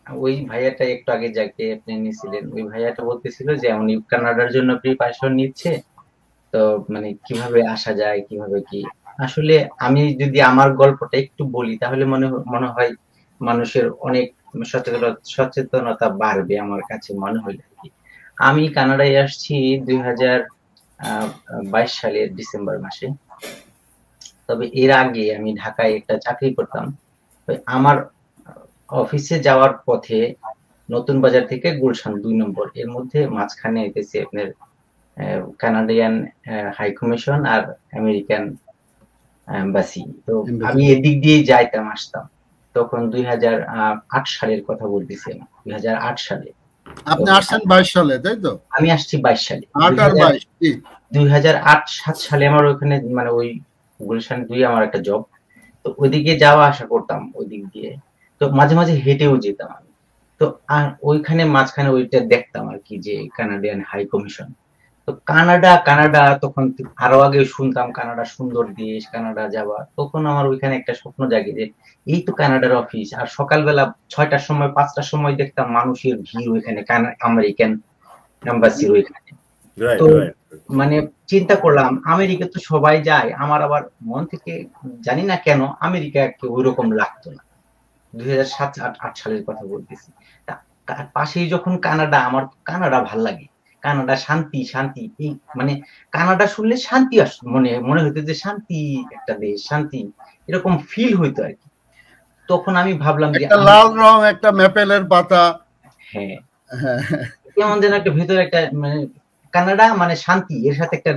ওই ভাইয়াটা একটু আগে যাকে আপনি নিয়েছিলেন, ওই ভাইয়াটা বলতেছিল যে উনি কানাডার জন্য প্রিপারেশন নিচ্ছে। তো মানে কিভাবে আসা যায়, কিভাবে কি। আসলে আমি যদি আমার গল্পটা একটু বলি তাহলে মনে হয় মানুষের অনেক সচেতনতা বাড়বে আমার কাছে মনে হলো আর কি। আমি কানাডায় আসছি 2022 সালের ডিসেম্বর মাসে। তবে এর আগে আমি ঢাকায় একটা চাকরি করতাম। তো আমার অফিসে যাওয়ার পথে নতুন বাজার থেকে গুলশান 2 নম্বর, এর মধ্যে মাঝখানে হইতেছে আপনার কানাডিয়ান হাই কমিশন আর আমেরিকান এম্বাসি। তো Embassy। আমি এদিক দিয়ে যাইতাম আসতাম। তখন 2008 সালের কথা বলতেছি আমি, 2008 সালে। তো আপনি আসছেন 22 সালে, তাই তো? আমি আসছি 22 সালে। 8 আর 22, জি। 2008-7 সালে আমার ওখানে মানে ওই গুলশান 2 আমার একটা জব। তো ওইদিকে যাওয়া আসা করতাম ওই দিক দিয়ে। তো মাঝে মাঝে হেঁটেও যেতাম আমি। তো আর ওইখানে মাঝখানে ওইটা দেখতাম আর কি, যে কানাডিয়ান হাই কমিশন। তো কানাডা তখন আরো আগে শুনতাম কানাডা সুন্দর দেশ, কানাডা যাওয়া। তখন আমার ওইখানে একটা স্বপ্ন জাগে যে এই তো কানাডার অফিস। আর সকালবেলা 6টার সময় 5টার সময় দেখতাম মানুষের ভিড় ওইখানে আমেরিকান এম্বাসির ওইখানে। তো রাইট, রাইট। মানে চিন্তা করলাম আমেরিকা তো সবাই যায়, আমার আবার মন থেকে জানি না কেন আমেরিকাকে ওইরকম লাগতো না। 2007-8 সালের কথা বলতেছি। তার পাশেই যখন কানাডা, আমার কানাডা ভাল লাগে। কানাডা শান্তি শান্তি, এই মানে কানাডা শুনলে শান্তি মনে মনে হইতো যে শান্তি একটা দেশ, শান্তি এরকম ফিল হইতো আর কি। তখন আমি ভাবলাম যে একটা আমি, লাল রং, একটা ম্যাপেলের পাতা। হ্যাঁ, হ্যাঁ, কেমন যেন একটা ভেতরে একটা মানে কানাডা মানে শান্তি, এর সাথে একটা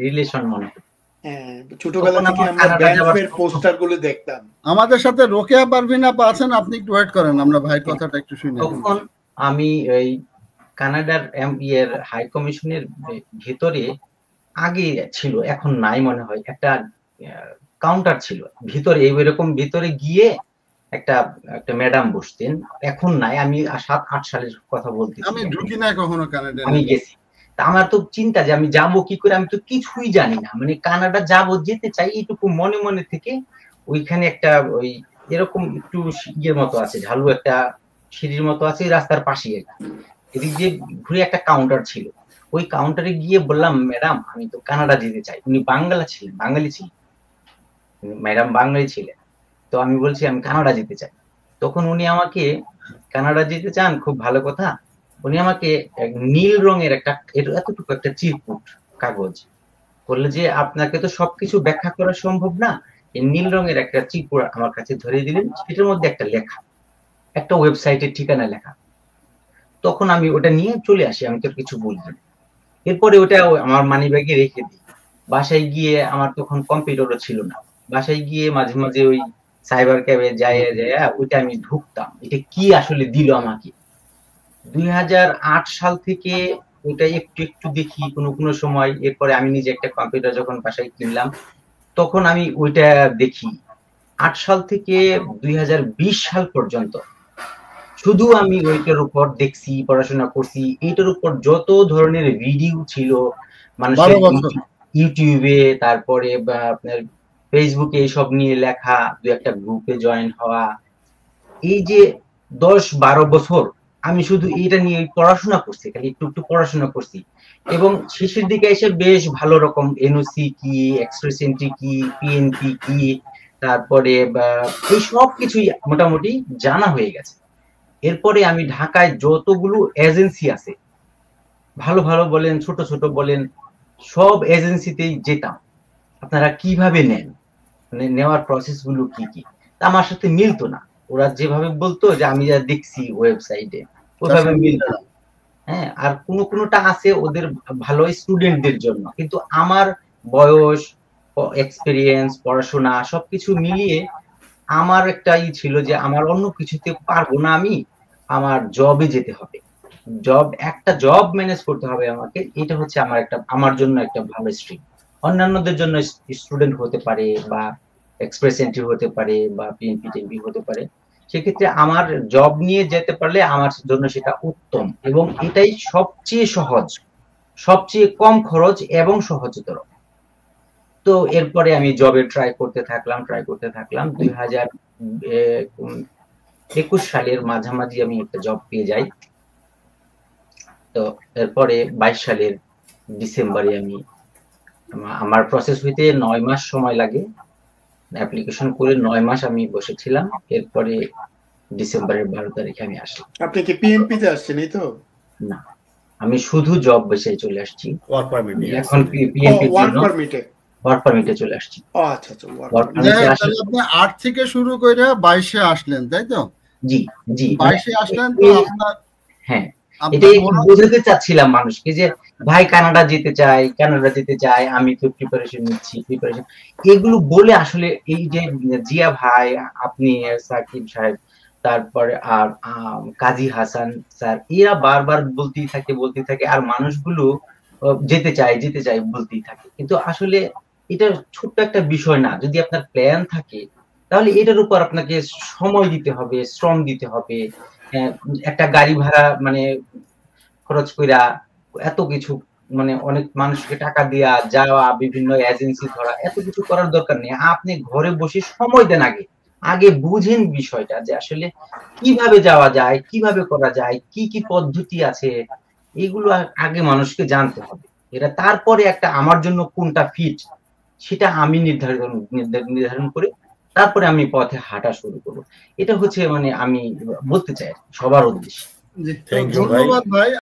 রিলেশন মনে হতো। হ্যাঁ, ছোটবেলা তখন থেকে আমার আমরা কানাডা যাওয়ার ব্যানফের পোস্টার গুলো দেখতাম। আমাদের সাথে রোকেয়া পারভিন আপা আছেন, আপনি একটু ওয়েট করেন, আমরা ভাইয়ের কথাটা একটু শুনে নিই। তখন আমি এই কানাডার ইয়ের হাই কমিশনের ভেতরে আগে ছিল, এখন নাই মনে হয়, একটা কাউন্টার ছিল ভিতরে। এইরকম ভিতরে গিয়ে একটা একটা ম্যাডাম বসতেন, এখন নাই। আমি 7-8 সালের কথা বলতেছি আমি যখন ঢুকি না কখনো কানাডিয়ান। আমি গেছি। তা আমার তো চিন্তা যে আমি যাবো কি করে, আমি তো কিছুই জানি না। মানে কানাডা যাবো, যেতে চাই এইটুকু মনে মনে থেকে ওইখানে একটা ওই এরকম একটু ইয়ের মতো আছে, ঢালু একটা সিঁড়ির মতো আছে রাস্তার পাশে আর কি। এদিক দিয়ে ঘুরে একটা কাউন্টার ছিল। ওই কাউন্টারে গিয়ে বললাম, ম্যাডাম আমি তো কানাডা যেতে চাই। উনি বাঙালি ছিলেন, ম্যাডাম বাঙালি ছিলেন। তো আমি বলছি আমি কানাডা যেতে চাই। তখন উনি আমাকে, কানাডা যেতে চান, খুব ভালো কথা। উনি আমাকে নীল রঙের একটা এতটুকু একটা চিরকুট কাগজ বললো যে আপনাকে তো সবকিছু ব্যাখ্যা করা সম্ভব না, এই নীল রঙের একটা চিরকুট আমার কাছে ধরে দিলেন, সেটার মধ্যে একটা লেখা, একটা ওয়েবসাইটের ঠিকানা লেখা। তখন আমি ওটা নিয়ে চলে আসি, আমি তো কিছু বলি না। এরপরে ওটা আমার মানি ব্যাগে রেখে দিই। বাসায় গিয়ে আমার তখন কম্পিউটারও ছিল না। বাসায় গিয়ে মাঝে মাঝে ওই সাইবার ক্যাফে যায় যায় ওইটা আমি ঢুকতাম, এটা কি আসলে দিল আমাকে। 2008 সাল থেকে ওইটা একটু একটু দেখি কোনো কোনো সময়। এরপরে আমি নিজে একটা কম্পিউটার যখন বাসায় কিনলাম তখন আমি ওইটা দেখি। 8 সাল থেকে 2020 সাল পর্যন্ত শুধু আমি ওইটার উপর দেখছি, পড়াশোনা করছি। এইটার উপর যত ধরনের ভিডিও ছিল মানুষের 12 বছর। ইউটিউবে, তারপরে বা আপনার ফেসবুকে এইসব নিয়ে লেখা, দু একটা গ্রুপে জয়েন হওয়া, এই যে 10-12 বছর আমি শুধু এইটা নিয়ে পড়াশোনা করছি, খালি একটু একটু পড়াশোনা করছি। এবং শেষের দিকে এসে বেশ ভালো রকম এনওসি কি, এক্সপ্রেস এন্ট্রি কি, পিএনপি কি, তারপরে এই সব কিছুই মোটামুটি জানা হয়ে গেছে। এরপরে আমি ঢাকায় যতগুলো এজেন্সি আছে, ভালো ভালো বলেন ছোট ছোট বলেন, সব এজেন্সিতেই যেতাম। আপনারা কিভাবে নেন, মানে নেওয়ার প্রসেস গুলো কি কি। তা আমার সাথে মিলতো না। ওরা যেভাবে বলতো যে আমি যা দেখছি ওয়েবসাইটে তার ওইভাবে সাথে মিলবে মিলতো না। না। হ্যাঁ, আর কোনোটা আছে ওদের ভালো স্টুডেন্টদের জন্য, কিন্তু আমার বয়স, এক্সপিরিয়েন্স, পড়াশোনা সবকিছু মিলিয়ে আমার একটা ছিল যে আমার অন্য কিছুতে পারবো না আমি, আমার জবে যেতে হবে। একটা জব ম্যানেজ করতে হবে আমাকে। এটা হচ্ছে আমার জন্য একটা ভালো স্ট্রিম। অন্যান্যদের জন্য স্টুডেন্ট হতে পারে বা এক্সপ্রেস এন্ট্রি হতে পারে বা পিএনপি টেনপি হতে পারে। সেক্ষেত্রে আমার জব নিয়ে যেতে পারলে আমার জন্য সেটা উত্তম, এবং এটাই সবচেয়ে সহজ, সবচেয়ে কম খরচ এবং সহজতর। তো এরপরে আমি জবে ট্রাই করতে থাকলাম 2000 21 সালের মাঝামাঝি আমি একটা জব পেয়ে যাই। তো এরপরে 22 সালের ডিসেম্বরে আমি আমার প্রসেস হইতে 9 মাস সময় লাগে। অ্যাপ্লিকেশন করে 9 মাস আমি বসেছিলাম। এরপরে ডিসেম্বরের 12 তারিখে আমি আসলাম। আপনি কি পিএনপি তে আসছেন এই তো? না, আমি শুধু জব বিষয়ে চলে আসছি। ওয়ার্ক পারমিট এখন পিএনপির জন্য ওয়ার্ক পারমিটে চলে আসছি। আচ্ছা আচ্ছা, ওয়ার্ক পারমিটে আসলে আপনি 8 থেকে শুরু করে 22 এ আসলেন, তাই তো? জি জি 22 এ আসলেন তো আপনার হ্যাঁ, এটাই বোঝাতে চাচ্ছিলাম মানুষকে যে ভাই কানাডা যেতে চাই, আমি তো প্রিপারেশন নিচ্ছি, এগুলো বলে আসলে এই যে জিয়া ভাই, আপনি, সাকিব সাহেব, তারপরে আর কাজী হাসান স্যার, এরা বারবার বলতেই থাকে আর মানুষগুলো যেতে চাই বলতেই থাকে। কিন্তু আসলে এটা ছোট্ট একটা বিষয় না। যদি আপনার প্ল্যান থাকে তাহলে এটার উপর আপনাকে সময় দিতে হবে, শ্রম দিতে হবে। একটা গাড়ি ভাড়া মানে খরচ কইরা এত কিছু, মানে অনেক মানুষকে টাকা দিয়া যাওয়া, বিভিন্ন এজেন্সি ধরা, এত কিছু করার দরকার নেই। আপনি ঘরে বসে সময় দেন, আগে বুঝেন বিষয়টা যে আসলে কিভাবে যাওয়া যায়, কিভাবে করা যায়, কি কি পদ্ধতি আছে, এগুলো আগে মানুষকে জানতে হবে। এটা তারপরে একটা আমার জন্য কোনটা ফিট সেটা আমি নির্ধারণ করে তারপরে আমি পথে হাঁটা শুরু করবো। এটা হচ্ছে মানে আমি বলতে চাই সবার উদ্দেশ্যে। ধন্যবাদ ভাই।